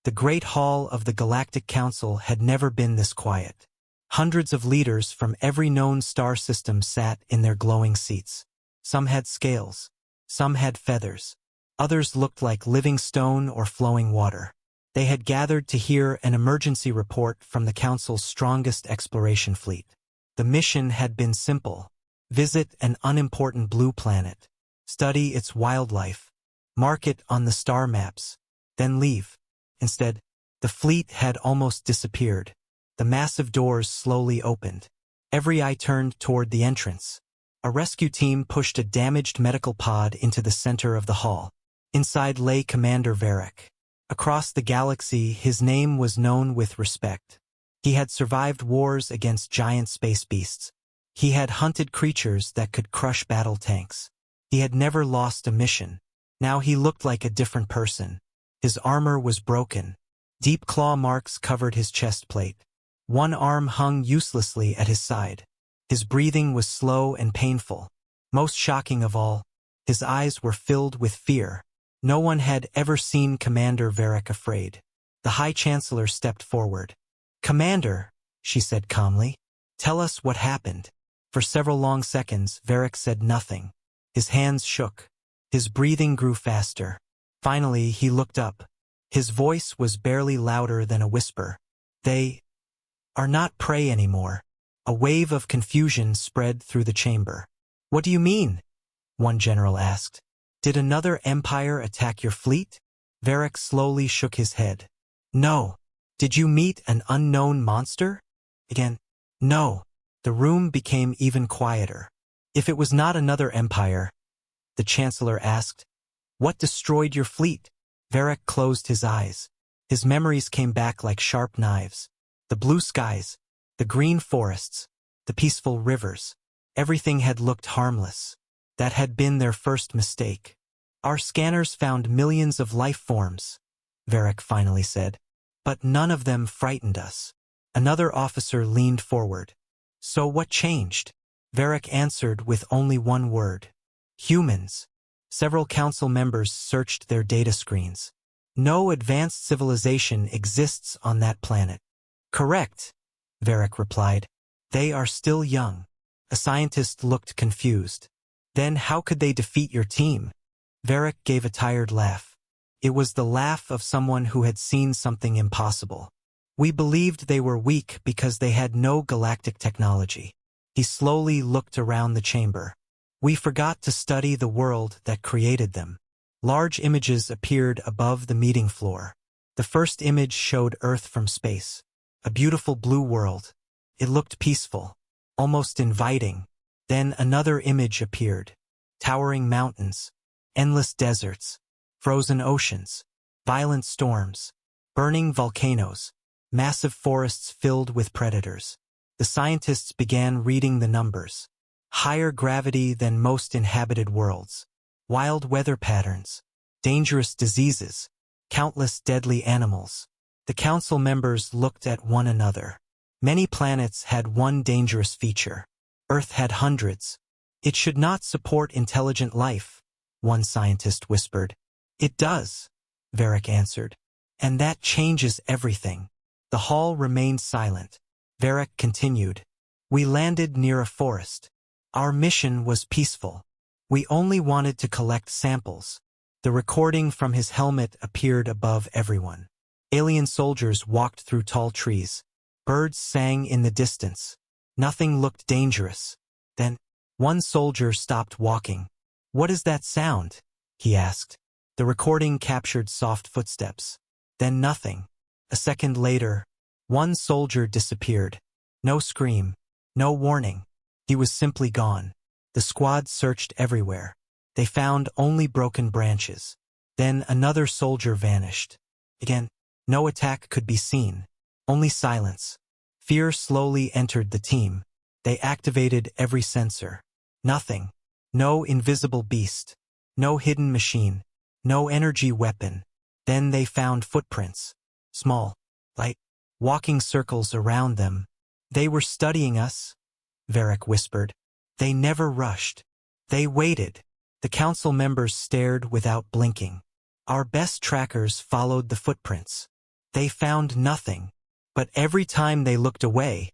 The Great Hall of the Galactic Council had never been this quiet. Hundreds of leaders from every known star system sat in their glowing seats. Some had scales. Some had feathers. Others looked like living stone or flowing water. They had gathered to hear an emergency report from the Council's strongest exploration fleet. The mission had been simple. Visit an unimportant blue planet. Study its wildlife. Mark it on the star maps. Then leave. Instead, the fleet had almost disappeared. The massive doors slowly opened. Every eye turned toward the entrance. A rescue team pushed a damaged medical pod into the center of the hall. Inside lay Commander Varric. Across the galaxy, his name was known with respect. He had survived wars against giant space beasts. He had hunted creatures that could crush battle tanks. He had never lost a mission. Now he looked like a different person. His armor was broken. Deep claw marks covered his chest plate. One arm hung uselessly at his side. His breathing was slow and painful. Most shocking of all, his eyes were filled with fear. No one had ever seen Commander Varric afraid. The High Chancellor stepped forward. "Commander," she said calmly, "tell us what happened." For several long seconds, Varric said nothing. His hands shook. His breathing grew faster. Finally, he looked up. His voice was barely louder than a whisper. "They are not prey anymore." A wave of confusion spread through the chamber. "What do you mean?" one general asked. "Did another empire attack your fleet?" Varric slowly shook his head. "No." "Did you meet an unknown monster?" Again, "No." The room became even quieter. "If it was not another empire," the Chancellor asked, "what destroyed your fleet?" Varric closed his eyes. His memories came back like sharp knives. The blue skies, the green forests, the peaceful rivers. Everything had looked harmless. That had been their first mistake. "Our scanners found millions of life forms," Varric finally said. "But none of them frightened us." Another officer leaned forward. "So what changed?" Varric answered with only one word. "Humans." Several council members searched their data screens. "No advanced civilization exists on that planet." "Correct," Varric replied. "They are still young." A scientist looked confused. "Then how could they defeat your team?" Varric gave a tired laugh. It was the laugh of someone who had seen something impossible. "We believed they were weak because they had no galactic technology." He slowly looked around the chamber. "We forgot to study the world that created them." Large images appeared above the meeting floor. The first image showed Earth from space. A beautiful blue world. It looked peaceful, almost inviting. Then another image appeared. Towering mountains, endless deserts, frozen oceans, violent storms, burning volcanoes, massive forests filled with predators. The scientists began reading the numbers. Higher gravity than most inhabited worlds. Wild weather patterns. Dangerous diseases. Countless deadly animals. The council members looked at one another. Many planets had one dangerous feature. Earth had hundreds. "It should not support intelligent life," one scientist whispered. "It does," Varric answered. "And that changes everything." The hall remained silent. Varric continued. "We landed near a forest. Our mission was peaceful. We only wanted to collect samples." The recording from his helmet appeared above everyone. Alien soldiers walked through tall trees. Birds sang in the distance. Nothing looked dangerous. Then, one soldier stopped walking. "What is that sound?" he asked. The recording captured soft footsteps. Then nothing. A second later, one soldier disappeared. No scream, no warning. He was simply gone. The squad searched everywhere. They found only broken branches. Then another soldier vanished. Again, no attack could be seen. Only silence. Fear slowly entered the team. They activated every sensor. Nothing. No invisible beast. No hidden machine. No energy weapon. Then they found footprints. Small, light, walking circles around them. "They were studying us," Varric whispered. "They never rushed. They waited." The council members stared without blinking. "Our best trackers followed the footprints." They found nothing. But every time they looked away,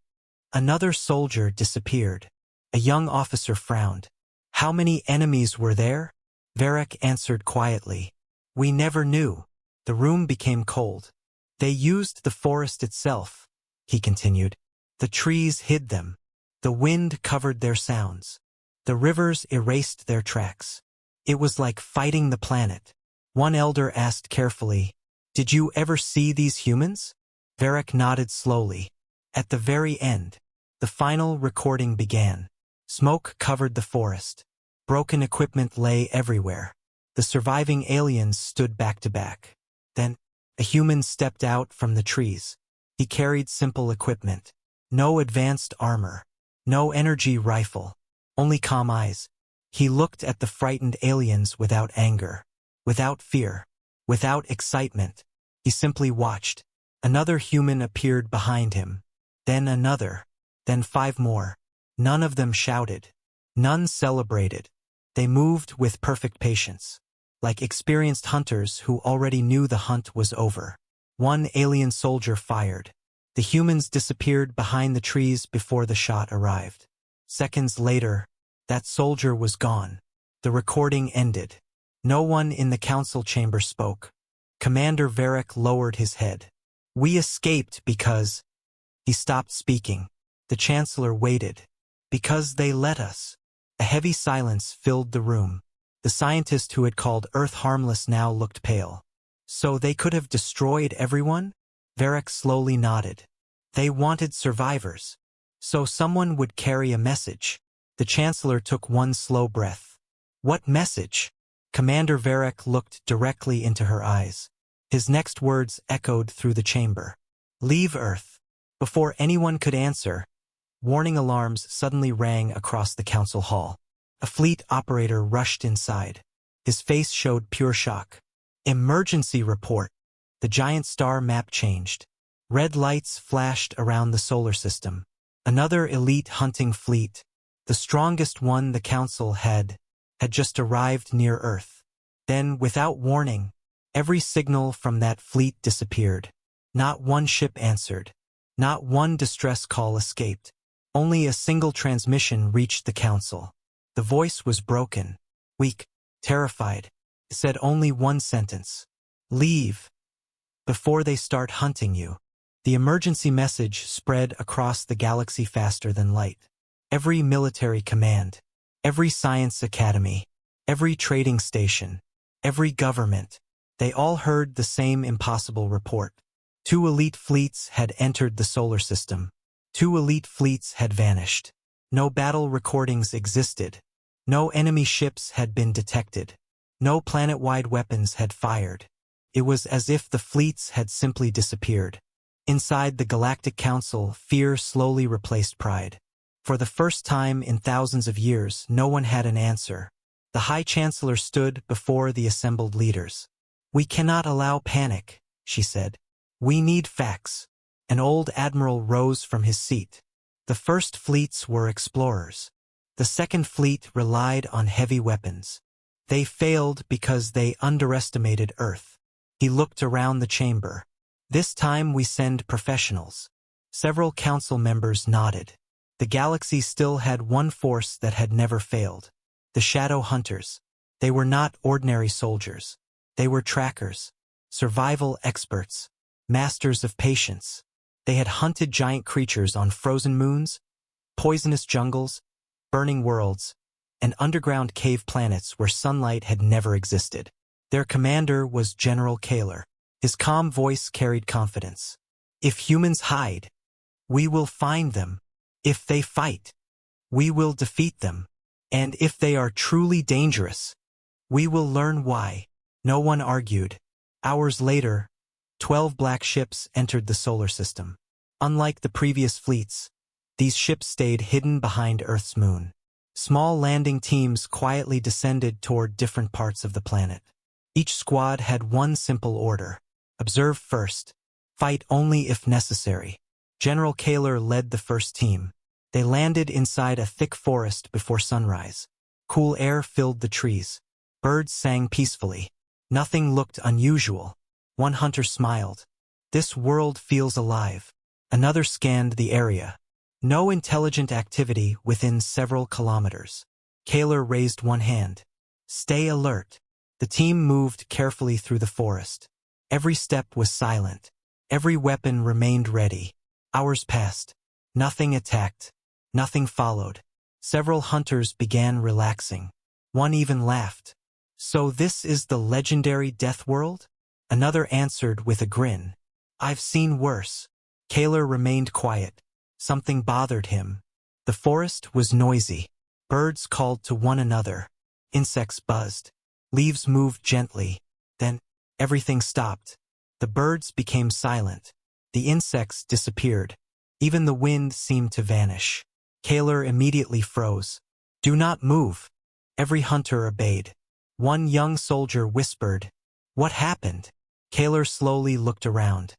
another soldier disappeared. A young officer frowned. How many enemies were there? Varric answered quietly. We never knew. The room became cold. They used the forest itself, he continued. The trees hid them. The wind covered their sounds. The rivers erased their tracks. It was like fighting the planet. One elder asked carefully, Did you ever see these humans? Varric nodded slowly. At the very end, the final recording began. Smoke covered the forest. Broken equipment lay everywhere. The surviving aliens stood back to back. Then, a human stepped out from the trees. He carried simple equipment. No advanced armor. No energy rifle. Only calm eyes. He looked at the frightened aliens without anger. Without fear. Without excitement. He simply watched. Another human appeared behind him. Then another. Then 5 more. None of them shouted. None celebrated. They moved with perfect patience. Like experienced hunters who already knew the hunt was over. One alien soldier fired. The humans disappeared behind the trees before the shot arrived. Seconds later, that soldier was gone. The recording ended. No one in the council chamber spoke. Commander Varric lowered his head. We escaped because... He stopped speaking. The Chancellor waited. Because they let us. A heavy silence filled the room. The scientist who had called Earth harmless now looked pale. So they could have destroyed everyone? Varric slowly nodded. They wanted survivors. So someone would carry a message. The Chancellor took one slow breath. What message? Commander Varric looked directly into her eyes. His next words echoed through the chamber. Leave Earth. Before anyone could answer, warning alarms suddenly rang across the council hall. A fleet operator rushed inside. His face showed pure shock. Emergency report. The giant star map changed. Red lights flashed around the solar system. Another elite hunting fleet, the strongest one the council had just arrived near Earth. Then, without warning, every signal from that fleet disappeared. Not one ship answered. Not one distress call escaped. Only a single transmission reached the council. The voice was broken, weak, terrified. It said only one sentence. Leave. Before they start hunting you. The emergency message spread across the galaxy faster than light. Every military command, every science academy, every trading station, every government, they all heard the same impossible report. 2 elite fleets had entered the solar system. 2 elite fleets had vanished. No battle recordings existed. No enemy ships had been detected. No planet-wide weapons had fired. It was as if the fleets had simply disappeared. Inside the Galactic Council, fear slowly replaced pride. For the first time in thousands of years, no one had an answer. The High Chancellor stood before the assembled leaders. We cannot allow panic, she said. We need facts. An old admiral rose from his seat. The first fleets were explorers. The second fleet relied on heavy weapons. They failed because they underestimated Earth. He looked around the chamber. This time we send professionals. Several council members nodded. The galaxy still had one force that had never failed. The Shadow Hunters. They were not ordinary soldiers. They were trackers, survival experts, masters of patience. They had hunted giant creatures on frozen moons, poisonous jungles, burning worlds, and underground cave planets where sunlight had never existed. Their commander was General Kaler. His calm voice carried confidence. If humans hide, we will find them. If they fight, we will defeat them. And if they are truly dangerous, we will learn why. No one argued. Hours later, 12 black ships entered the solar system. Unlike the previous fleets, these ships stayed hidden behind Earth's moon. Small landing teams quietly descended toward different parts of the planet. Each squad had one simple order. Observe first. Fight only if necessary. General Kaler led the first team. They landed inside a thick forest before sunrise. Cool air filled the trees. Birds sang peacefully. Nothing looked unusual. One hunter smiled. This world feels alive. Another scanned the area. No intelligent activity within several kilometers. Kaler raised one hand. Stay alert. The team moved carefully through the forest. Every step was silent. Every weapon remained ready. Hours passed. Nothing attacked. Nothing followed. Several hunters began relaxing. One even laughed. So this is the legendary Deathworld? Another answered with a grin. I've seen worse. Kaler remained quiet. Something bothered him. The forest was noisy. Birds called to one another. Insects buzzed. Leaves moved gently. Then, everything stopped. The birds became silent. The insects disappeared. Even the wind seemed to vanish. Kaler immediately froze. Do not move. Every hunter obeyed. One young soldier whispered, What happened? Kaler slowly looked around.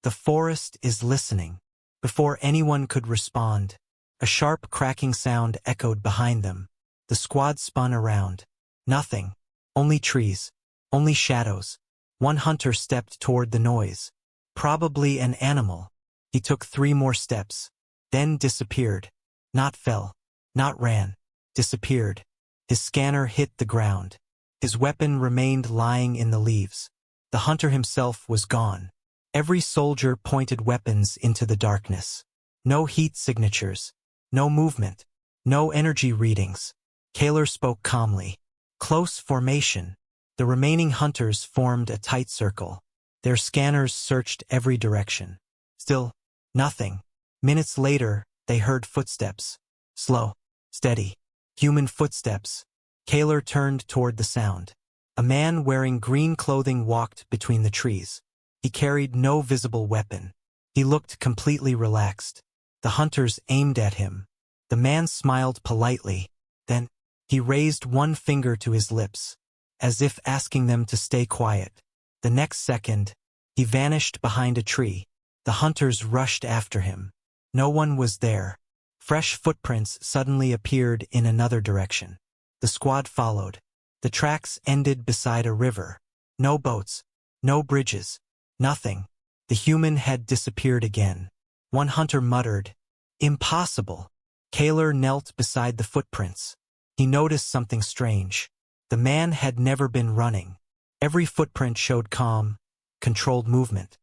The forest is listening. Before anyone could respond, a sharp cracking sound echoed behind them. The squad spun around. Nothing. Only trees. Only shadows. One hunter stepped toward the noise. Probably an animal. He took 3 more steps. Then disappeared. Not fell. Not ran. Disappeared. His scanner hit the ground. His weapon remained lying in the leaves. The hunter himself was gone. Every soldier pointed weapons into the darkness. No heat signatures. No movement. No energy readings. Kaler spoke calmly. Close formation. The remaining hunters formed a tight circle. Their scanners searched every direction. Still, nothing. Minutes later, they heard footsteps. Slow. Steady. Human footsteps. Kaler turned toward the sound. A man wearing green clothing walked between the trees. He carried no visible weapon. He looked completely relaxed. The hunters aimed at him. The man smiled politely. Then, he raised one finger to his lips, as if asking them to stay quiet. The next second, he vanished behind a tree. The hunters rushed after him. No one was there. Fresh footprints suddenly appeared in another direction. The squad followed. The tracks ended beside a river. No boats. No bridges. Nothing. The human had disappeared again. One hunter muttered, Impossible. Kaler knelt beside the footprints. He noticed something strange. The man had never been running. Every footprint showed calm, controlled movement.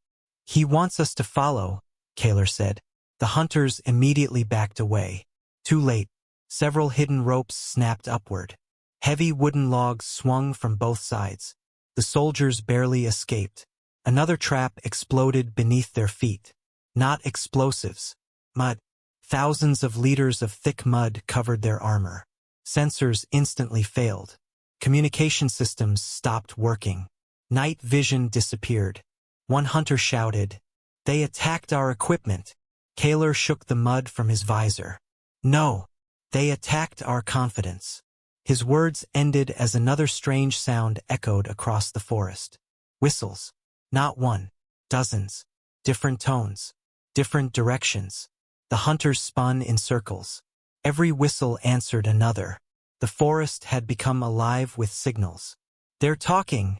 He wants us to follow, Kaler said. The hunters immediately backed away. Too late. Several hidden ropes snapped upward. Heavy wooden logs swung from both sides. The soldiers barely escaped. Another trap exploded beneath their feet. Not explosives. Mud. Thousands of liters of thick mud covered their armor. Sensors instantly failed. Communication systems stopped working. Night vision disappeared. One hunter shouted, They attacked our equipment. Kaler shook the mud from his visor. No, they attacked our confidence. His words ended as another strange sound echoed across the forest. Whistles. Not one. Dozens. Different tones. Different directions. The hunters spun in circles. Every whistle answered another. The forest had become alive with signals. They're talking,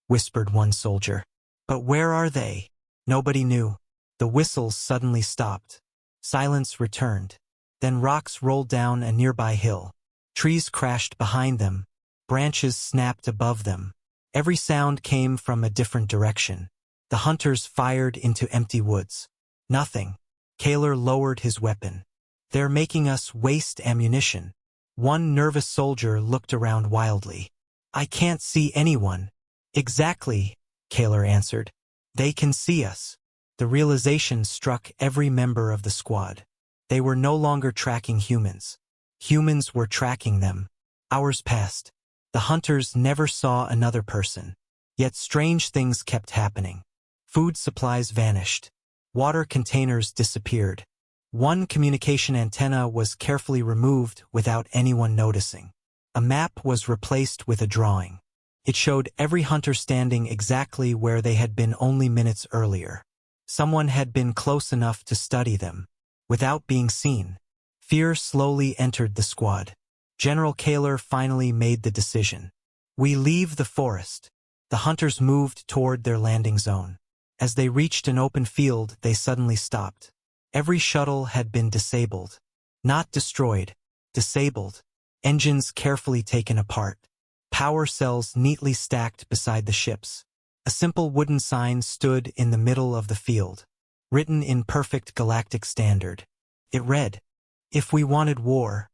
whispered one soldier. But where are they? Nobody knew. The whistles suddenly stopped. Silence returned. Then rocks rolled down a nearby hill. Trees crashed behind them. Branches snapped above them. Every sound came from a different direction. The hunters fired into empty woods. Nothing. Kaler lowered his weapon. They're making us waste ammunition. One nervous soldier looked around wildly. I can't see anyone. Exactly, Kaler answered. They can see us. The realization struck every member of the squad. They were no longer tracking humans. Humans were tracking them. Hours passed. The hunters never saw another person. Yet strange things kept happening. Food supplies vanished. Water containers disappeared. One communication antenna was carefully removed without anyone noticing. A map was replaced with a drawing. It showed every hunter standing exactly where they had been only minutes earlier. Someone had been close enough to study them. Without being seen, fear slowly entered the squad. General Kaler finally made the decision. We leave the forest. The hunters moved toward their landing zone. As they reached an open field, they suddenly stopped. Every shuttle had been disabled. Not destroyed, disabled. Engines carefully taken apart. Power cells neatly stacked beside the ships. A simple wooden sign stood in the middle of the field, written in perfect galactic standard. It read, "If we wanted war,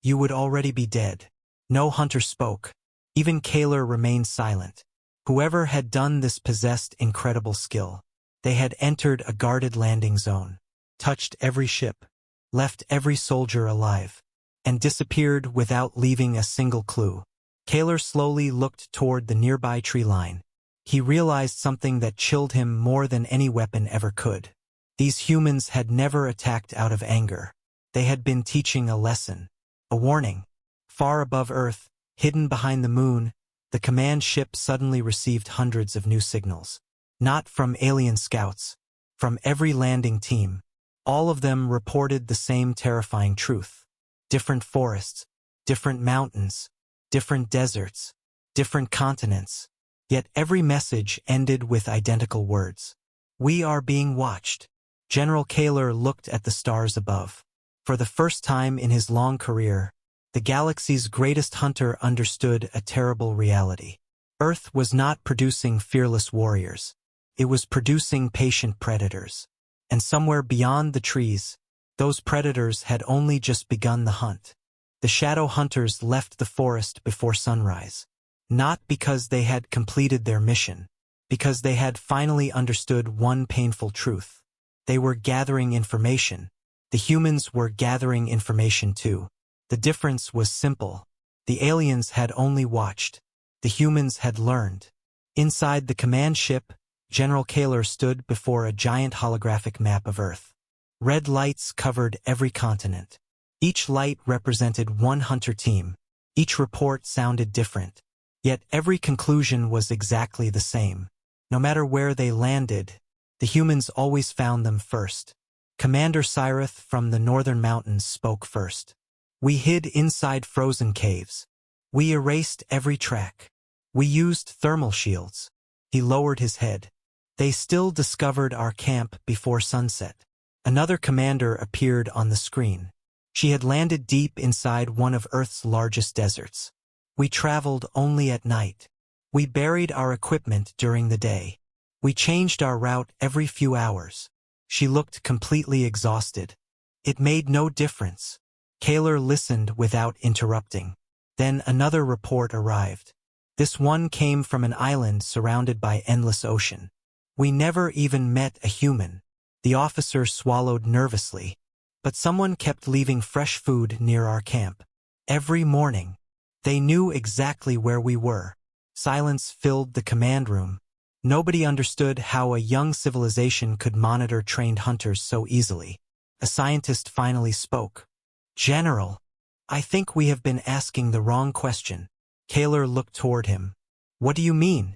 you would already be dead." No hunter spoke. Even Kaler remained silent. Whoever had done this possessed incredible skill. They had entered a guarded landing zone, touched every ship, left every soldier alive, and disappeared without leaving a single clue. Kaler slowly looked toward the nearby tree line. He realized something that chilled him more than any weapon ever could. These humans had never attacked out of anger. They had been teaching a lesson, a warning. Far above Earth, hidden behind the moon, the command ship suddenly received hundreds of new signals. Not from alien scouts, from every landing team. All of them reported the same terrifying truth. Different forests, different mountains, different deserts, different continents. Yet every message ended with identical words. "We are being watched." General Kaler looked at the stars above. For the first time in his long career, the galaxy's greatest hunter understood a terrible reality. Earth was not producing fearless warriors. It was producing patient predators. And somewhere beyond the trees, those predators had only just begun the hunt. The shadow hunters left the forest before sunrise. Not because they had completed their mission, because they had finally understood one painful truth. They were gathering information. The humans were gathering information too. The difference was simple. The aliens had only watched. The humans had learned. Inside the command ship, General Kaler stood before a giant holographic map of Earth. Red lights covered every continent. Each light represented one hunter team. Each report sounded different. Yet every conclusion was exactly the same. No matter where they landed, the humans always found them first. Commander Cyrith from the northern mountains spoke first. "We hid inside frozen caves. We erased every track. We used thermal shields." He lowered his head. "They still discovered our camp before sunset." Another commander appeared on the screen. She had landed deep inside one of Earth's largest deserts. "We traveled only at night. We buried our equipment during the day. We changed our route every few hours." She looked completely exhausted. It made no difference. Kaler listened without interrupting. Then another report arrived. This one came from an island surrounded by endless ocean. "We never even met a human." The officer swallowed nervously. "But someone kept leaving fresh food near our camp. Every morning. They knew exactly where we were." Silence filled the command room. Nobody understood how a young civilization could monitor trained hunters so easily. A scientist finally spoke. "General, I think we have been asking the wrong question." Kaler looked toward him. "What do you mean?"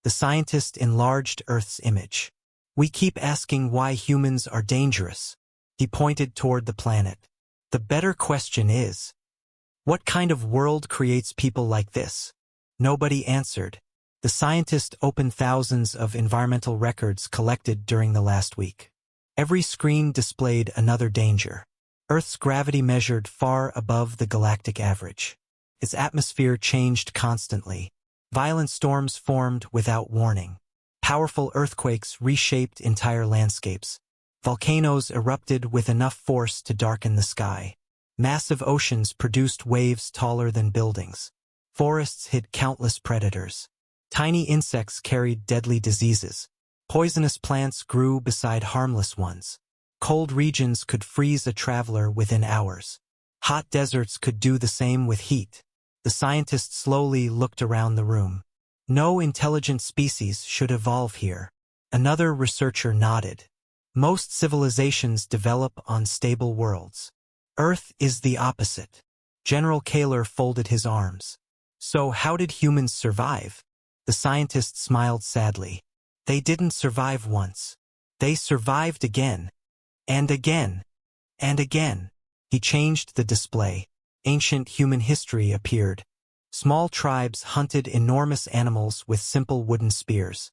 The scientist enlarged Earth's image. "We keep asking why humans are dangerous." He pointed toward the planet. "The better question is, what kind of world creates people like this?" Nobody answered. The scientist opened thousands of environmental records collected during the last week. Every screen displayed another danger. Earth's gravity measured far above the galactic average. Its atmosphere changed constantly. Violent storms formed without warning. Powerful earthquakes reshaped entire landscapes. Volcanoes erupted with enough force to darken the sky. Massive oceans produced waves taller than buildings. Forests hid countless predators. Tiny insects carried deadly diseases. Poisonous plants grew beside harmless ones. Cold regions could freeze a traveler within hours. Hot deserts could do the same with heat. The scientist slowly looked around the room. No intelligent species should evolve here. Another researcher nodded. Most civilizations develop on stable worlds. Earth is the opposite. General Kaler folded his arms. "So how did humans survive?" The scientist smiled sadly. "They didn't survive once. They survived again. And again. And again." He changed the display. Ancient human history appeared. Small tribes hunted enormous animals with simple wooden spears.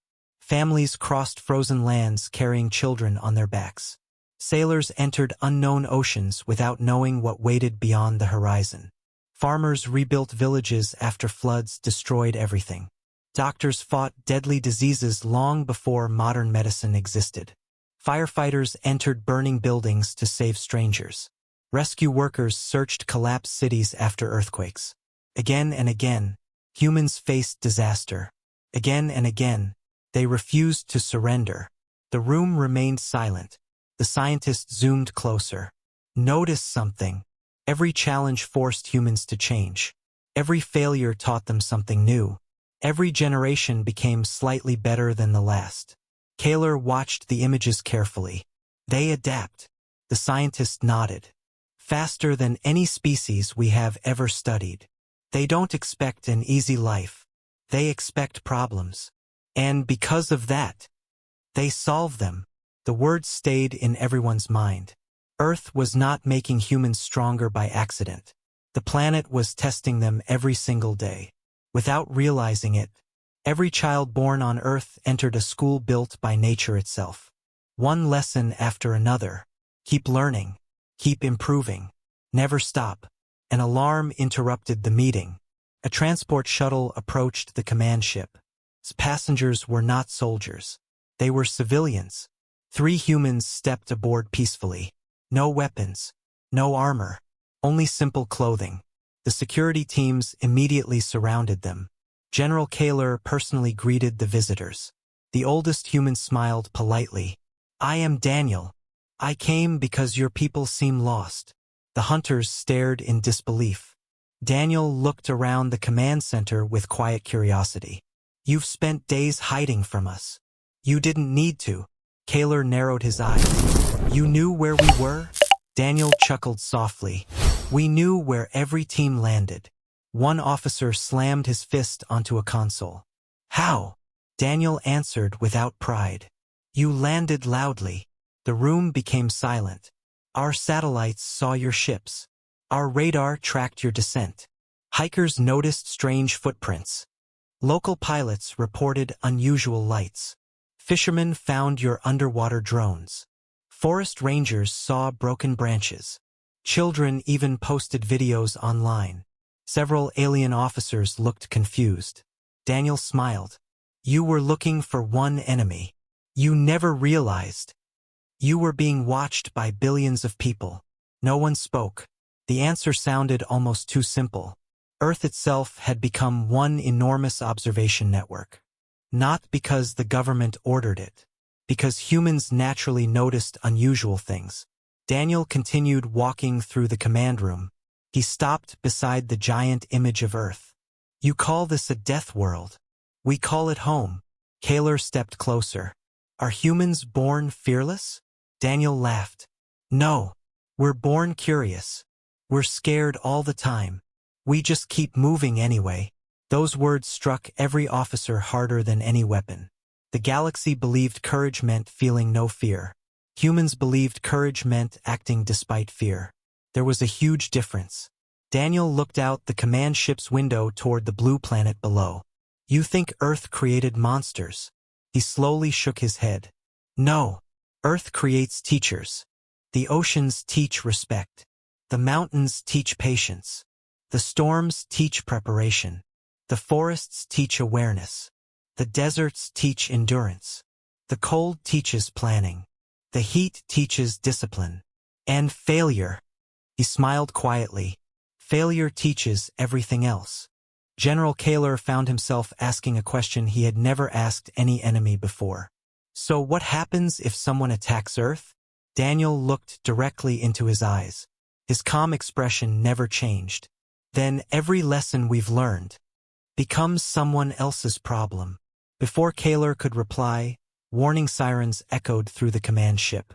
Families crossed frozen lands carrying children on their backs. Sailors entered unknown oceans without knowing what waited beyond the horizon. Farmers rebuilt villages after floods destroyed everything. Doctors fought deadly diseases long before modern medicine existed. Firefighters entered burning buildings to save strangers. Rescue workers searched collapsed cities after earthquakes. Again and again, humans faced disaster. Again and again, they refused to surrender. The room remained silent. The scientist zoomed closer. Notice something. Every challenge forced humans to change. Every failure taught them something new. Every generation became slightly better than the last. Kaler watched the images carefully. They adapt. The scientist nodded. Faster than any species we have ever studied. They don't expect an easy life. They expect problems. And because of that, they solve them. The words stayed in everyone's mind. Earth was not making humans stronger by accident. The planet was testing them every single day. Without realizing it, every child born on Earth entered a school built by nature itself. One lesson after another. Keep learning. Keep improving. Never stop. An alarm interrupted the meeting. A transport shuttle approached the command ship. Its passengers were not soldiers. They were civilians. 3 humans stepped aboard peacefully. No weapons. No armor. Only simple clothing. The security teams immediately surrounded them. General Kaler personally greeted the visitors. The oldest human smiled politely. I am Daniel. I came because your people seem lost. The hunters stared in disbelief. Daniel looked around the command center with quiet curiosity. You've spent days hiding from us. You didn't need to. Kaler narrowed his eyes. You knew where we were? Daniel chuckled softly. We knew where every team landed. One officer slammed his fist onto a console. How? Daniel answered without pride. You landed loudly. The room became silent. Our satellites saw your ships. Our radar tracked your descent. Hikers noticed strange footprints. Local pilots reported unusual lights. Fishermen found your underwater drones. Forest rangers saw broken branches. Children even posted videos online. Several alien officers looked confused. Daniel smiled. You were looking for one enemy. You never realized. You were being watched by billions of people. No one spoke. The answer sounded almost too simple. Earth itself had become one enormous observation network. Not because the government ordered it. Because humans naturally noticed unusual things. Daniel continued walking through the command room. He stopped beside the giant image of Earth. You call this a death world? We call it home. Kaler stepped closer. Are humans born fearless? Daniel laughed. No. We're born curious. We're scared all the time. We just keep moving anyway. Those words struck every officer harder than any weapon. The galaxy believed courage meant feeling no fear. Humans believed courage meant acting despite fear. There was a huge difference. Daniel looked out the command ship's window toward the blue planet below. You think Earth created monsters? He slowly shook his head. No. Earth creates teachers. The oceans teach respect. The mountains teach patience. The storms teach preparation. The forests teach awareness. The deserts teach endurance. The cold teaches planning. The heat teaches discipline. And failure. He smiled quietly. Failure teaches everything else. General Kaler found himself asking a question he had never asked any enemy before. So what happens if someone attacks Earth? Daniel looked directly into his eyes. His calm expression never changed. Then every lesson we've learned becomes someone else's problem. Before Kaler could reply, warning sirens echoed through the command ship.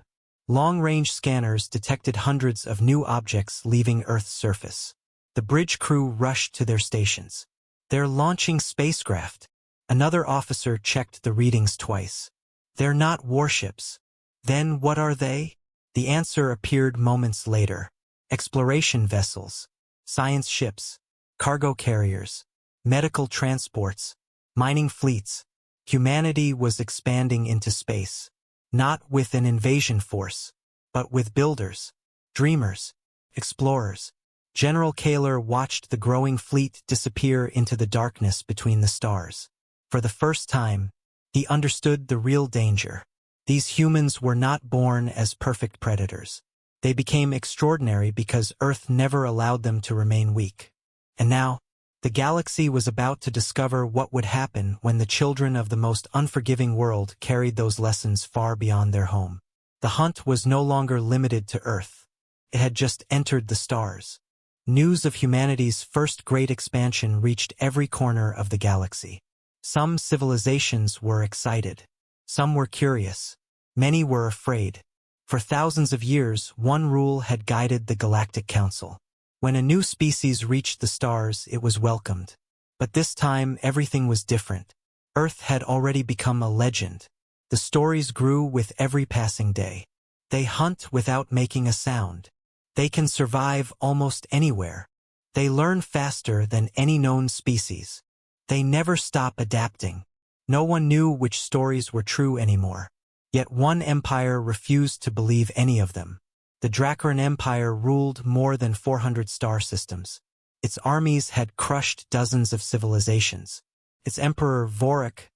Long-range scanners detected hundreds of new objects leaving Earth's surface. The bridge crew rushed to their stations. They're launching spacecraft. Another officer checked the readings twice. They're not warships. Then what are they? The answer appeared moments later. Exploration vessels, science ships, cargo carriers, medical transports, mining fleets. Humanity was expanding into space, not with an invasion force, but with builders, dreamers, explorers. General Kaler watched the growing fleet disappear into the darkness between the stars. For the first time, he understood the real danger. These humans were not born as perfect predators. They became extraordinary because Earth never allowed them to remain weak. And now, the galaxy was about to discover what would happen when the children of the most unforgiving world carried those lessons far beyond their home. The hunt was no longer limited to Earth. It had just entered the stars. News of humanity's first great expansion reached every corner of the galaxy. Some civilizations were excited. Some were curious. Many were afraid. For thousands of years, one rule had guided the Galactic Council. When a new species reached the stars, it was welcomed. But this time, everything was different. Earth had already become a legend. The stories grew with every passing day. They hunt without making a sound. They can survive almost anywhere. They learn faster than any known species. They never stop adapting. No one knew which stories were true anymore. Yet one empire refused to believe any of them. The Dracaran Empire ruled more than 400 star systems. Its armies had crushed dozens of civilizations. Its emperor, Vorik,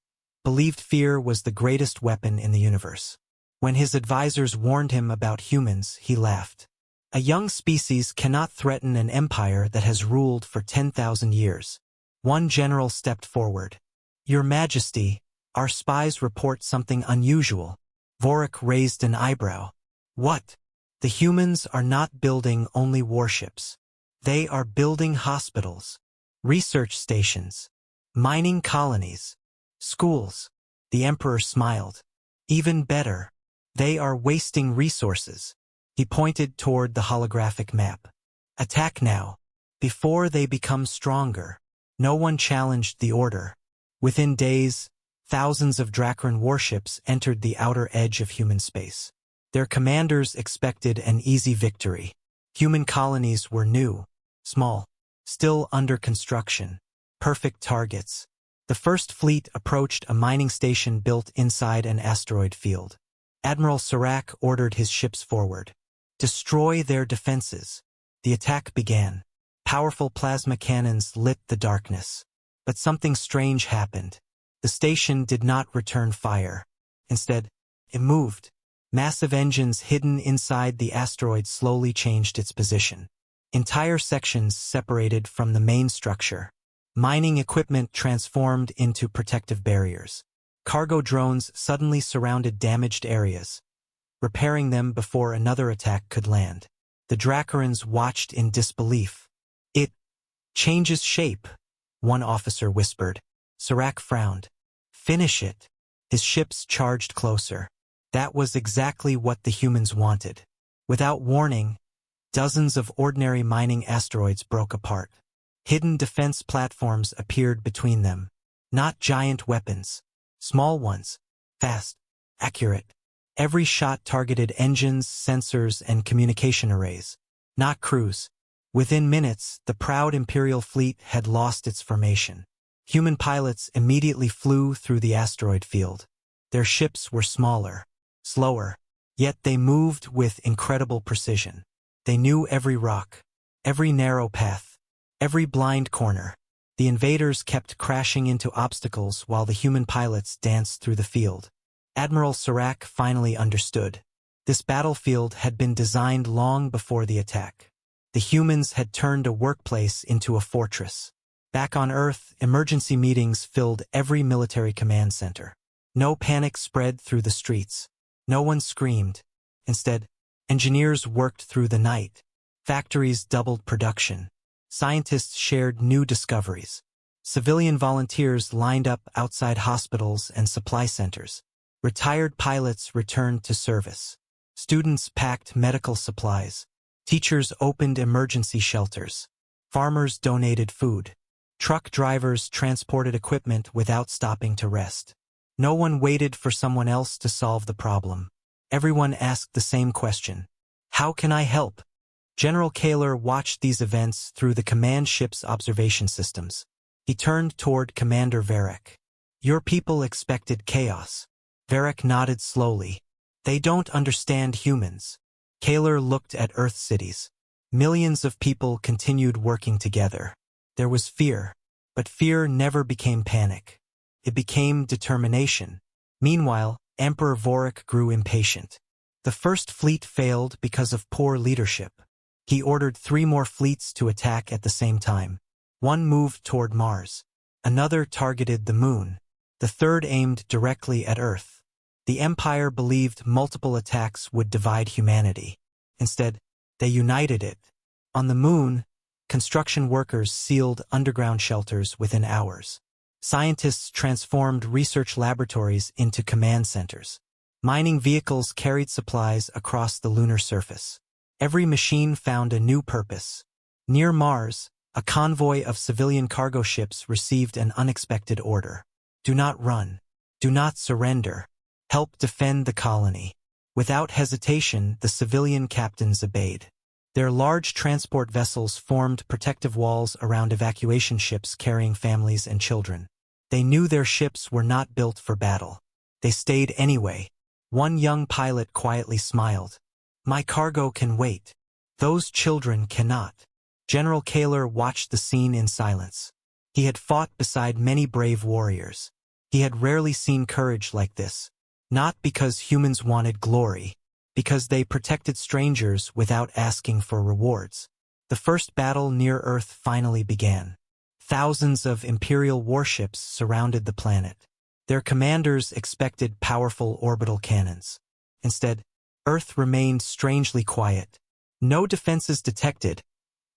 believed fear was the greatest weapon in the universe. When his advisors warned him about humans, he laughed. A young species cannot threaten an empire that has ruled for 10,000 years. One general stepped forward. "Your Majesty, our spies report something unusual." Vorik raised an eyebrow. "What?" "The humans are not building only warships. They are building hospitals, research stations, mining colonies, schools." The emperor smiled. "Even better. They are wasting resources." He pointed toward the holographic map. "Attack now, before they become stronger." No one challenged the order. Within days, thousands of Dracaran warships entered the outer edge of human space. Their commanders expected an easy victory. Human colonies were new, small, still under construction, perfect targets. The first fleet approached a mining station built inside an asteroid field. Admiral Serac ordered his ships forward. "Destroy their defenses." The attack began. Powerful plasma cannons lit the darkness. But something strange happened. The station did not return fire. Instead, it moved. Massive engines hidden inside the asteroid slowly changed its position. Entire sections separated from the main structure. Mining equipment transformed into protective barriers. Cargo drones suddenly surrounded damaged areas, repairing them before another attack could land. The Dracarans watched in disbelief. "It changes shape," one officer whispered. Serac frowned. "Finish it." His ships charged closer. That was exactly what the humans wanted. Without warning, dozens of ordinary mining asteroids broke apart. Hidden defense platforms appeared between them. Not giant weapons. Small ones. Fast. Accurate. Every shot targeted engines, sensors, and communication arrays. Not crews. Within minutes, the proud Imperial fleet had lost its formation. Human pilots immediately flew through the asteroid field. Their ships were smaller, slower, yet they moved with incredible precision. They knew every rock, every narrow path, every blind corner. The invaders kept crashing into obstacles while the human pilots danced through the field. Admiral Serac finally understood. This battlefield had been designed long before the attack. The humans had turned a workplace into a fortress. Back on Earth, emergency meetings filled every military command center. No panic spread through the streets. No one screamed. Instead, engineers worked through the night. Factories doubled production. Scientists shared new discoveries. Civilian volunteers lined up outside hospitals and supply centers. Retired pilots returned to service. Students packed medical supplies. Teachers opened emergency shelters. Farmers donated food. Truck drivers transported equipment without stopping to rest. No one waited for someone else to solve the problem. Everyone asked the same question. How can I help? General Kaler watched these events through the command ship's observation systems. He turned toward Commander Varric. Your people expected chaos. Varric nodded slowly. They don't understand humans. Kaler looked at Earth cities. Millions of people continued working together. There was fear, but fear never became panic. It became determination. Meanwhile, Emperor Vorik grew impatient. The first fleet failed because of poor leadership. He ordered 3 more fleets to attack at the same time. One moved toward Mars. Another targeted the Moon. The third aimed directly at Earth. The Empire believed multiple attacks would divide humanity. Instead, they united it. On the Moon, construction workers sealed underground shelters within hours. Scientists transformed research laboratories into command centers. Mining vehicles carried supplies across the lunar surface. Every machine found a new purpose. Near Mars, a convoy of civilian cargo ships received an unexpected order. Do not run. Do not surrender. Help defend the colony. Without hesitation, the civilian captains obeyed. Their large transport vessels formed protective walls around evacuation ships carrying families and children. They knew their ships were not built for battle. They stayed anyway. One young pilot quietly smiled. My cargo can wait. Those children cannot. General Kaler watched the scene in silence. He had fought beside many brave warriors. He had rarely seen courage like this. Not because humans wanted glory, because they protected strangers without asking for rewards. The first battle near Earth finally began. Thousands of Imperial warships surrounded the planet. Their commanders expected powerful orbital cannons. Instead, Earth remained strangely quiet. No defenses detected,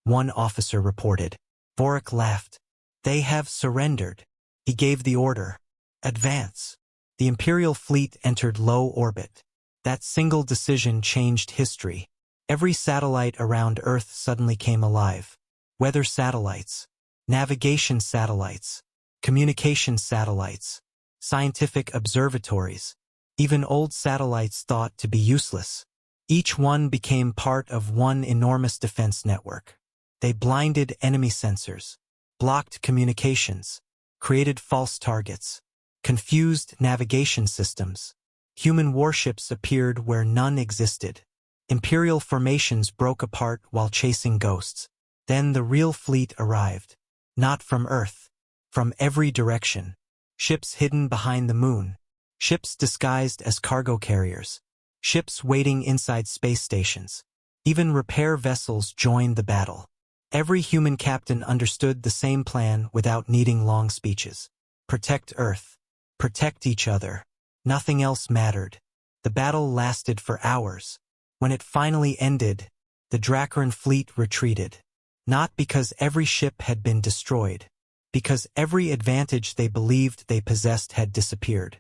one officer reported. Vorik laughed. They have surrendered. He gave the order. Advance. The Imperial fleet entered low orbit. That single decision changed history. Every satellite around Earth suddenly came alive. Weather satellites, navigation satellites, communication satellites, scientific observatories, even old satellites thought to be useless. Each one became part of one enormous defense network. They blinded enemy sensors, blocked communications, created false targets, confused navigation systems. Human warships appeared where none existed. Imperial formations broke apart while chasing ghosts. Then the real fleet arrived. Not from Earth. From every direction. Ships hidden behind the Moon. Ships disguised as cargo carriers. Ships waiting inside space stations. Even repair vessels joined the battle. Every human captain understood the same plan without needing long speeches. Protect Earth. Protect each other. Nothing else mattered. The battle lasted for hours. When it finally ended, the Dracaran fleet retreated. Not because every ship had been destroyed. Because every advantage they believed they possessed had disappeared.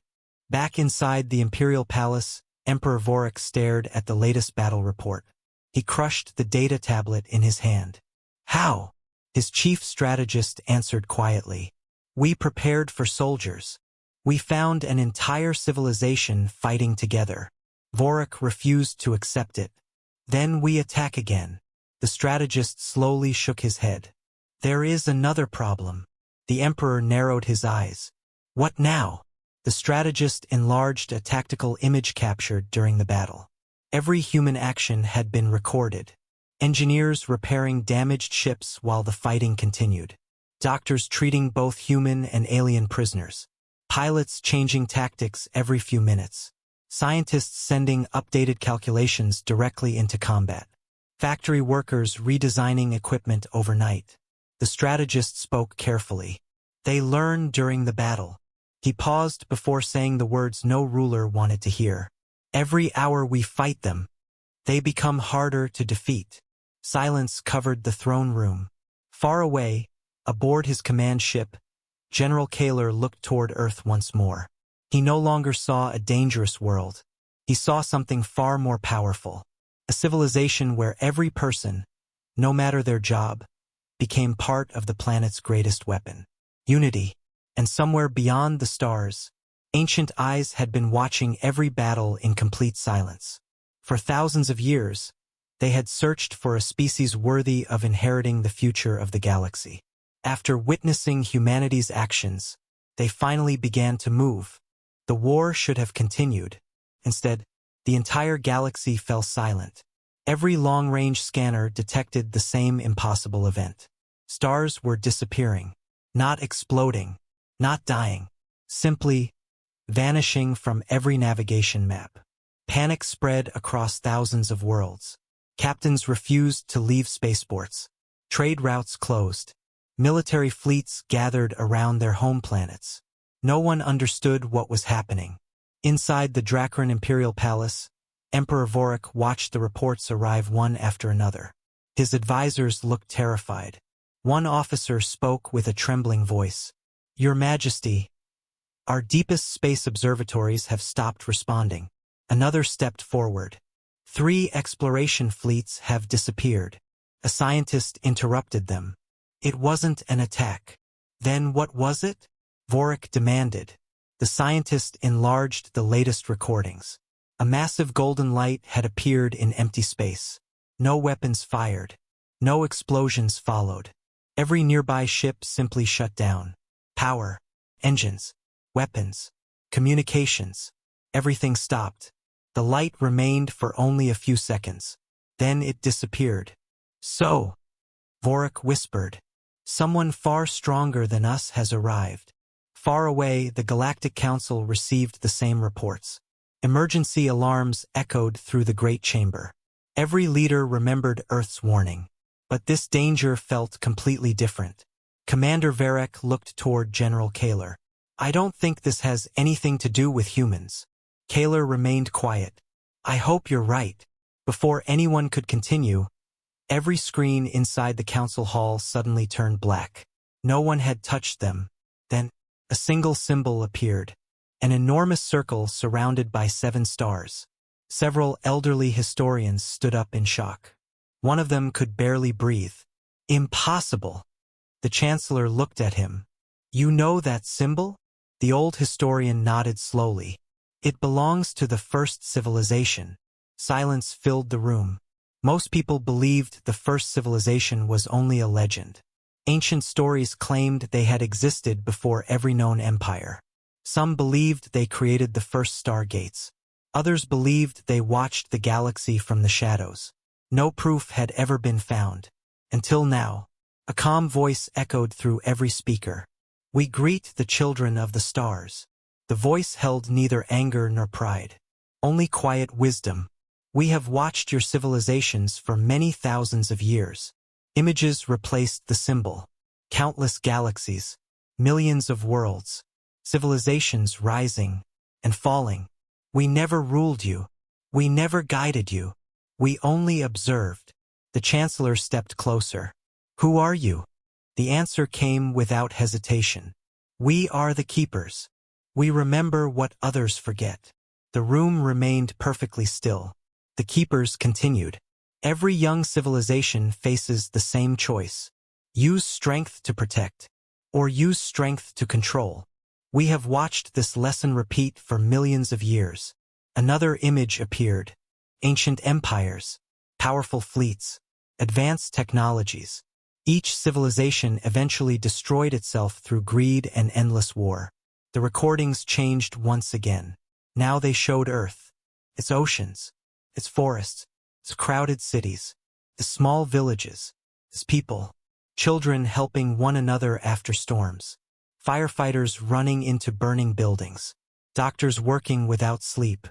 Back inside the Imperial Palace, Emperor Vorik stared at the latest battle report. He crushed the data tablet in his hand. How? His chief strategist answered quietly. We prepared for soldiers. We found an entire civilization fighting together. Vorik refused to accept it. Then we attack again. The strategist slowly shook his head. There is another problem. The Emperor narrowed his eyes. What now? The strategist enlarged a tactical image captured during the battle. Every human action had been recorded. Engineers repairing damaged ships while the fighting continued. Doctors treating both human and alien prisoners. Pilots changing tactics every few minutes. Scientists sending updated calculations directly into combat. Factory workers redesigning equipment overnight. The strategist spoke carefully. They learned during the battle. He paused before saying the words no ruler wanted to hear. Every hour we fight them, they become harder to defeat. Silence covered the throne room. Far away, aboard his command ship, General Kaler looked toward Earth once more. He no longer saw a dangerous world. He saw something far more powerful. A civilization where every person, no matter their job, became part of the planet's greatest weapon. Unity. And somewhere beyond the stars, ancient eyes had been watching every battle in complete silence. For thousands of years, they had searched for a species worthy of inheriting the future of the galaxy. After witnessing humanity's actions, They finally began to move. The war should have continued. Instead, the entire galaxy fell silent. Every long-range scanner detected the same impossible event. Stars were disappearing, not exploding, not dying, simply vanishing from every navigation map. Panic spread across thousands of worlds. Captains refused to leave spaceports. Trade routes closed. Military fleets gathered around their home planets. No one understood what was happening. Inside the Dracaran Imperial Palace, Emperor Vorik watched the reports arrive one after another. His advisors looked terrified. One officer spoke with a trembling voice. "Your Majesty, our deepest space observatories have stopped responding." Another stepped forward. "3 exploration fleets have disappeared." A scientist interrupted them. "It wasn't an attack." "Then what was it?" Vorik demanded. The scientist enlarged the latest recordings. A massive golden light had appeared in empty space. No weapons fired. No explosions followed. Every nearby ship simply shut down. Power, engines, weapons, communications. Everything stopped. The light remained for only a few seconds. Then it disappeared. "So," Vorik whispered, "someone far stronger than us has arrived." Far away, the Galactic Council received the same reports. Emergency alarms echoed through the Great Chamber. Every leader remembered Earth's warning. But this danger felt completely different. Commander Varek looked toward General Kaler. "I don't think this has anything to do with humans." Kaler remained quiet. "I hope you're right." Before anyone could continue, every screen inside the council hall suddenly turned black. No one had touched them. Then, a single symbol appeared. An enormous circle surrounded by 7 stars. Several elderly historians stood up in shock. One of them could barely breathe. "Impossible!" The Chancellor looked at him. "You know that symbol?" The old historian nodded slowly. "It belongs to the first civilization." Silence filled the room. Most people believed the first civilization was only a legend. Ancient stories claimed they had existed before every known empire. Some believed they created the first stargates. Others believed they watched the galaxy from the shadows. No proof had ever been found. Until now, a calm voice echoed through every speaker. "We greet the children of the stars." The voice held neither anger nor pride. Only quiet wisdom. "We have watched your civilizations for many thousands of years." Images replaced the symbol. Countless galaxies, millions of worlds, civilizations rising and falling. "We never ruled you. We never guided you. We only observed." The Chancellor stepped closer. "Who are you?" The answer came without hesitation. "We are the Keepers. We remember what others forget." The room remained perfectly still. The Keepers continued. "Every young civilization faces the same choice. Use strength to protect, or use strength to control. We have watched this lesson repeat for millions of years." Another image appeared. Ancient empires, powerful fleets, advanced technologies. Each civilization eventually destroyed itself through greed and endless war. The recordings changed once again. Now they showed Earth, its oceans, its forests, its crowded cities, its small villages, its people, children helping one another after storms, firefighters running into burning buildings, doctors working without sleep,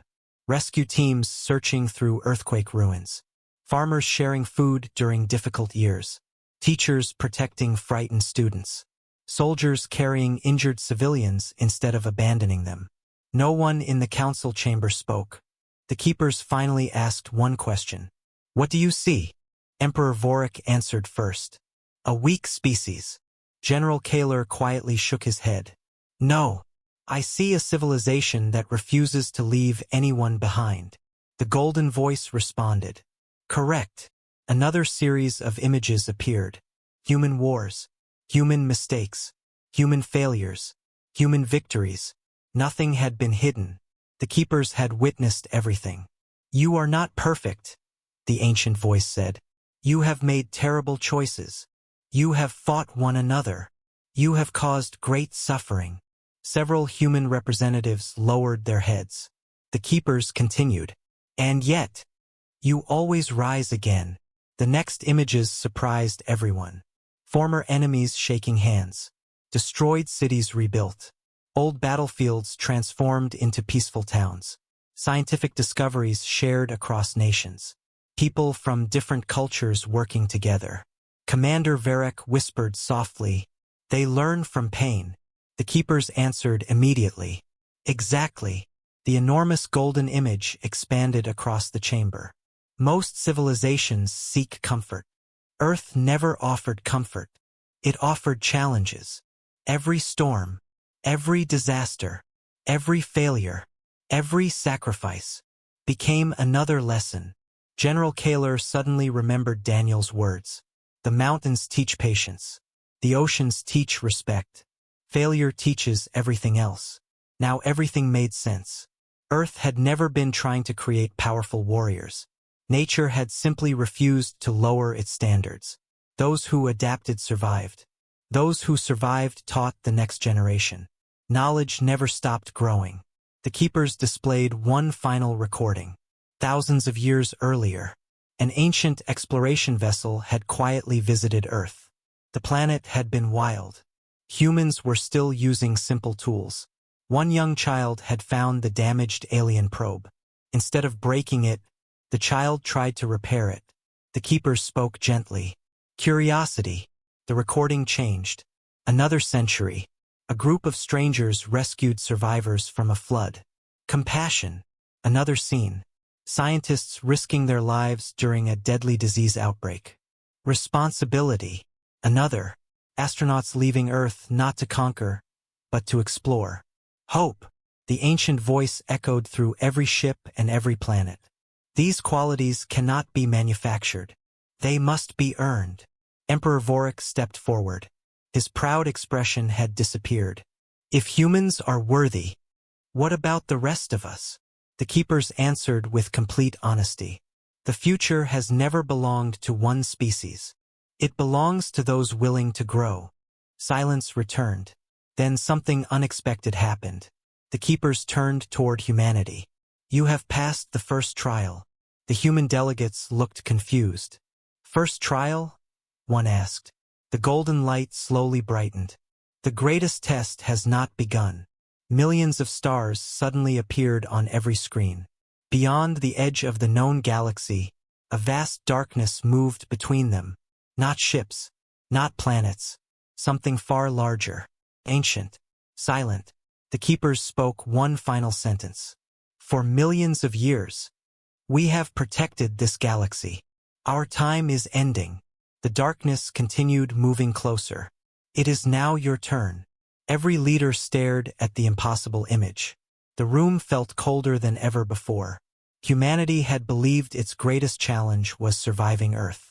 rescue teams searching through earthquake ruins, farmers sharing food during difficult years, teachers protecting frightened students, soldiers carrying injured civilians instead of abandoning them. No one in the council chamber spoke. The Keepers finally asked one question. "What do you see?" Emperor Vorik answered first. "A weak species." General Kaler quietly shook his head. "No, I see a civilization that refuses to leave anyone behind." The golden voice responded. "Correct." Another series of images appeared. Human wars, human mistakes, human failures, human victories. Nothing had been hidden. The Keepers had witnessed everything. "You are not perfect," the ancient voice said. "You have made terrible choices. You have fought one another. You have caused great suffering. Several human representatives lowered their heads. The keepers continued. And yet, you always rise again. The next images surprised everyone. Former enemies shaking hands. Destroyed cities rebuilt. Old battlefields transformed into peaceful towns. Scientific discoveries shared across nations. People from different cultures working together. Commander Varric whispered softly, "They learn from pain." The keepers answered immediately. Exactly. The enormous golden image expanded across the chamber. Most civilizations seek comfort. Earth never offered comfort. It offered challenges. Every storm, every disaster, every failure, every sacrifice became another lesson. General Kaler suddenly remembered Daniel's words. The mountains teach patience. The oceans teach respect. Failure teaches everything else. Now everything made sense. Earth had never been trying to create powerful warriors. Nature had simply refused to lower its standards. Those who adapted survived. Those who survived taught the next generation. Knowledge never stopped growing. The keepers displayed one final recording. Thousands of years earlier, an ancient exploration vessel had quietly visited Earth. The planet had been wild. Humans were still using simple tools. One young child had found the damaged alien probe. Instead of breaking it, the child tried to repair it. The keepers spoke gently. Curiosity. The recording changed. Another century. A group of strangers rescued survivors from a flood. Compassion. Another scene. Scientists risking their lives during a deadly disease outbreak. Responsibility. Another. Astronauts leaving Earth not to conquer, but to explore. Hope. The ancient voice echoed through every ship and every planet. These qualities cannot be manufactured. They must be earned. Emperor Vorik stepped forward. His proud expression had disappeared. If humans are worthy, what about the rest of us? The keepers answered with complete honesty. The future has never belonged to one species. It belongs to those willing to grow. Silence returned. Then something unexpected happened. The keepers turned toward humanity. You have passed the first trial. The human delegates looked confused. First trial? One asked. The golden light slowly brightened. The greatest test has not begun. Millions of stars suddenly appeared on every screen. Beyond the edge of the known galaxy, a vast darkness moved between them. Not ships, not planets, something far larger, ancient, silent. The keepers spoke one final sentence. For millions of years, we have protected this galaxy. Our time is ending. The darkness continued moving closer. It is now your turn. Every leader stared at the impossible image. The room felt colder than ever before. Humanity had believed its greatest challenge was surviving Earth.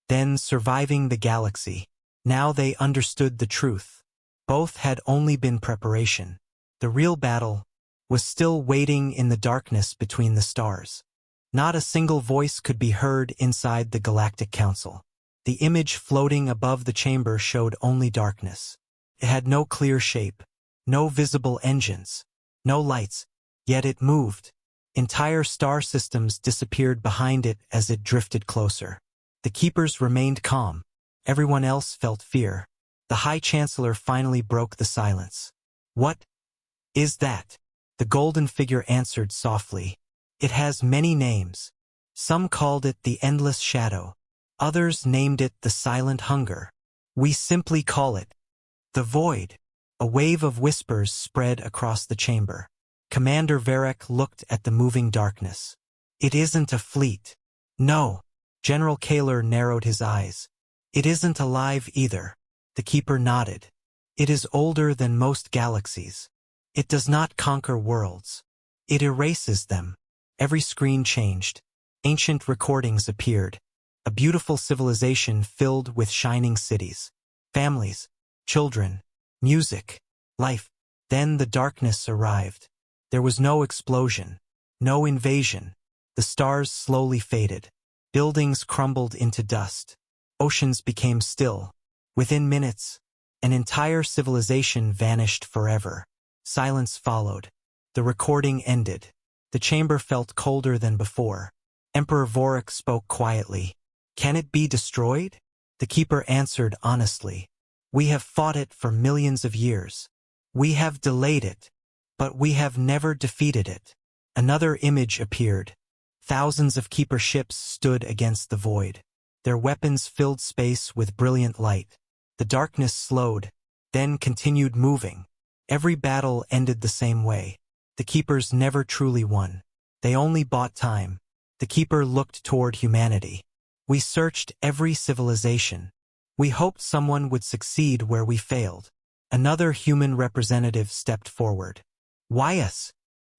Then surviving the galaxy. Now they understood the truth. Both had only been preparation. The real battle was still waiting in the darkness between the stars. Not a single voice could be heard inside the Galactic Council. The image floating above the chamber showed only darkness. It had no clear shape, no visible engines, no lights, yet it moved. Entire star systems disappeared behind it as it drifted closer. The keepers remained calm. Everyone else felt fear. The High Chancellor finally broke the silence. What is that? The golden figure answered softly. It has many names. Some called it the Endless Shadow. Others named it the Silent Hunger. We simply call it the Void. A wave of whispers spread across the chamber. Commander Varric looked at the moving darkness. It isn't a fleet. No. General Kaler narrowed his eyes. It isn't alive either. The keeper nodded. It is older than most galaxies. It does not conquer worlds. It erases them. Every screen changed. Ancient recordings appeared. A beautiful civilization filled with shining cities. Families. Children. Music. Life. Then the darkness arrived. There was no explosion. No invasion. The stars slowly faded. Buildings crumbled into dust. Oceans became still. Within minutes, an entire civilization vanished forever. Silence followed. The recording ended. The chamber felt colder than before. Emperor Vorik spoke quietly. "Can it be destroyed?" The keeper answered honestly. "We have fought it for millions of years. We have delayed it, but we have never defeated it." Another image appeared. Thousands of keeper ships stood against the void. Their weapons filled space with brilliant light. The darkness slowed, then continued moving. Every battle ended the same way. The keepers never truly won. They only bought time. The keeper looked toward humanity. "We searched every civilization. We hoped someone would succeed where we failed." Another human representative stepped forward. "Why us?"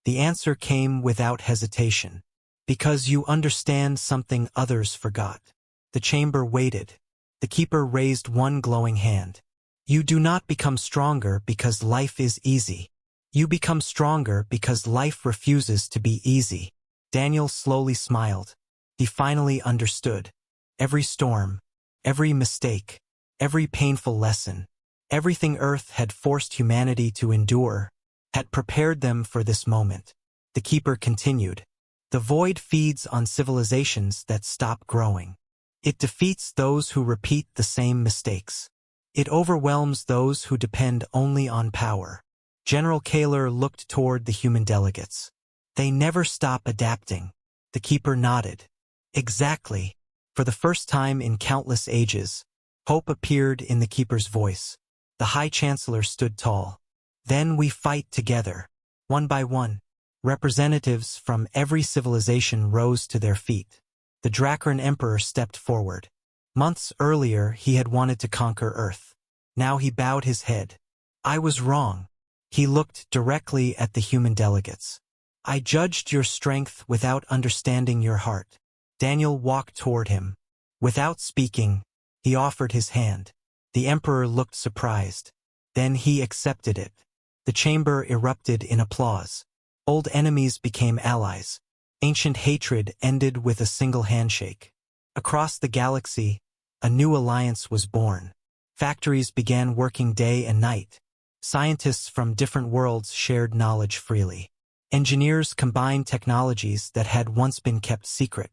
The answer came without hesitation. "Because you understand something others forgot." The chamber waited. The keeper raised one glowing hand. "You do not become stronger because life is easy. You become stronger because life refuses to be easy." Daniel slowly smiled. He finally understood. Every storm, every mistake, every painful lesson, everything Earth had forced humanity to endure, had prepared them for this moment. The keeper continued. "The void feeds on civilizations that stop growing. It defeats those who repeat the same mistakes. It overwhelms those who depend only on power." General Kaler looked toward the human delegates. "They never stop adapting." The keeper nodded. "Exactly." For the first time in countless ages, hope appeared in the keeper's voice. The High Chancellor stood tall. "Then we fight together." One by one, representatives from every civilization rose to their feet. The Dracaran Emperor stepped forward. Months earlier, he had wanted to conquer Earth. Now he bowed his head. "I was wrong." He looked directly at the human delegates. "I judged your strength without understanding your heart." Daniel walked toward him. Without speaking, he offered his hand. The Emperor looked surprised. Then he accepted it. The chamber erupted in applause. Old enemies became allies. Ancient hatred ended with a single handshake. Across the galaxy, a new alliance was born. Factories began working day and night. Scientists from different worlds shared knowledge freely. Engineers combined technologies that had once been kept secret.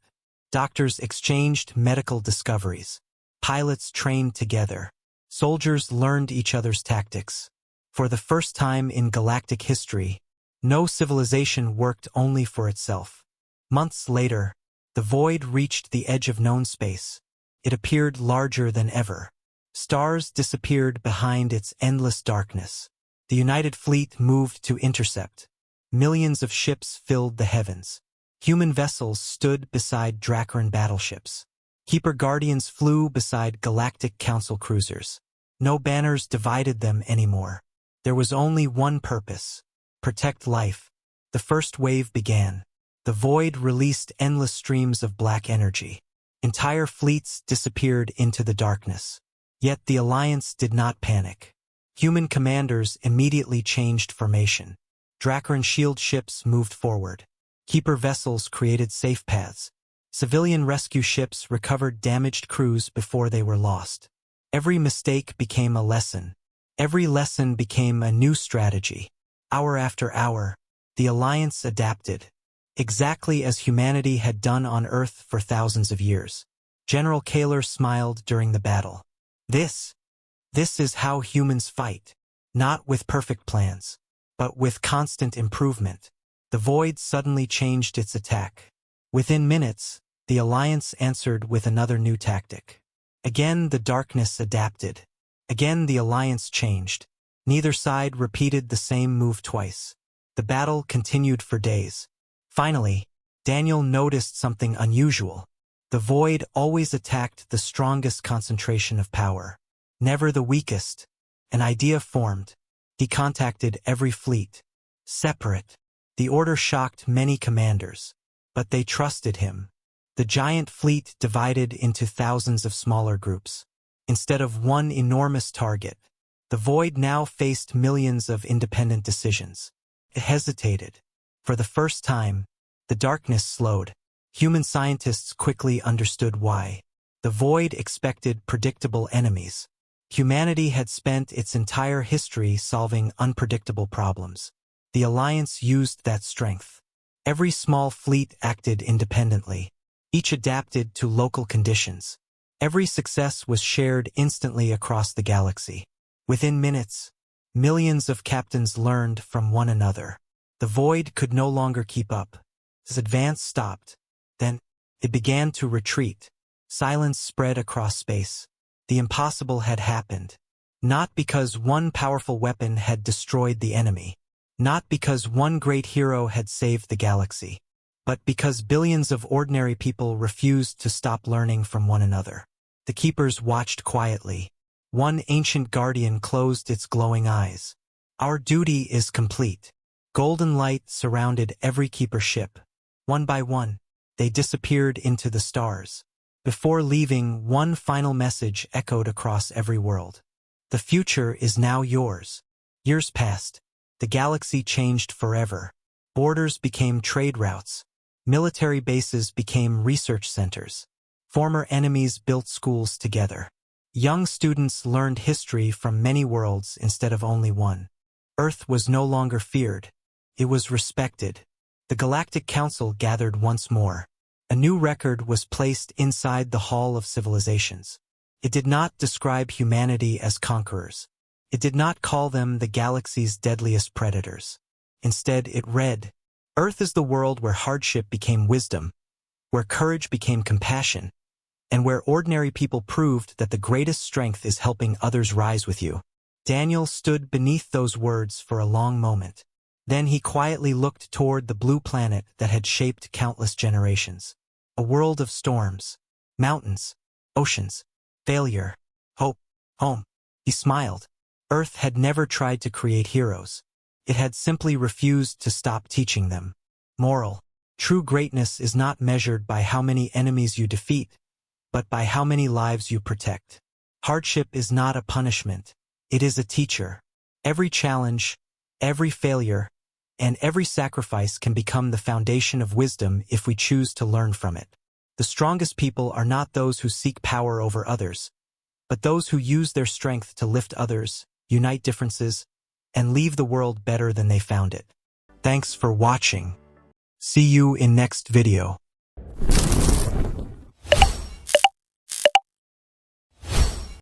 Doctors exchanged medical discoveries. Pilots trained together. Soldiers learned each other's tactics. For the first time in galactic history, no civilization worked only for itself. Months later, the void reached the edge of known space. It appeared larger than ever. Stars disappeared behind its endless darkness. The United Fleet moved to intercept. Millions of ships filled the heavens. Human vessels stood beside Dracaran battleships. Keeper Guardians flew beside Galactic Council cruisers. No banners divided them anymore. There was only one purpose: protect life. The first wave began. The void released endless streams of black energy. Entire fleets disappeared into the darkness. Yet the Alliance did not panic. Human commanders immediately changed formation. Dracaran shield ships moved forward. Keeper vessels created safe paths. Civilian rescue ships recovered damaged crews before they were lost. Every mistake became a lesson. Every lesson became a new strategy. Hour after hour, the Alliance adapted, exactly as humanity had done on Earth for thousands of years. General Kaler smiled during the battle. This is how humans fight. Not with perfect plans, but with constant improvement. The void suddenly changed its attack. Within minutes, the Alliance answered with another new tactic. Again, the darkness adapted. Again, the Alliance changed. Neither side repeated the same move twice. The battle continued for days. Finally, Daniel noticed something unusual. The void always attacked the strongest concentration of power, never the weakest. An idea formed. He contacted every fleet. Separate. The order shocked many commanders, but they trusted him. The giant fleet divided into thousands of smaller groups. Instead of one enormous target, the void now faced millions of independent decisions. It hesitated. For the first time, the darkness slowed. Human scientists quickly understood why. The void expected predictable enemies. Humanity had spent its entire history solving unpredictable problems. The Alliance used that strength. Every small fleet acted independently. Each adapted to local conditions. Every success was shared instantly across the galaxy. Within minutes, millions of captains learned from one another. The void could no longer keep up. Its advance stopped. Then, it began to retreat. Silence spread across space. The impossible had happened. Not because one powerful weapon had destroyed the enemy. Not because one great hero had saved the galaxy. But because billions of ordinary people refused to stop learning from one another. The keepers watched quietly. One ancient guardian closed its glowing eyes. Our duty is complete. Golden light surrounded every keeper ship. One by one, they disappeared into the stars. Before leaving, one final message echoed across every world. The future is now yours. Years passed. The galaxy changed forever. Borders became trade routes. Military bases became research centers. Former enemies built schools together. Young students learned history from many worlds instead of only one. Earth was no longer feared. It was respected. The Galactic Council gathered once more. A new record was placed inside the Hall of Civilizations. It did not describe humanity as conquerors. It did not call them the galaxy's deadliest predators. Instead, it read, Earth is the world where hardship became wisdom, where courage became compassion, and where ordinary people proved that the greatest strength is helping others rise with you. Daniel stood beneath those words for a long moment. Then he quietly looked toward the blue planet that had shaped countless generations. A world of storms, mountains, oceans, failure, hope, home. He smiled. Earth had never tried to create heroes. It had simply refused to stop teaching them. Moral: true greatness is not measured by how many enemies you defeat, but by how many lives you protect. Hardship is not a punishment. It is a teacher. Every challenge, every failure, and every sacrifice can become the foundation of wisdom if we choose to learn from it. The strongest people are not those who seek power over others, but those who use their strength to lift others, unite differences, and leave the world better than they found it. Thanks for watching. See you in next video.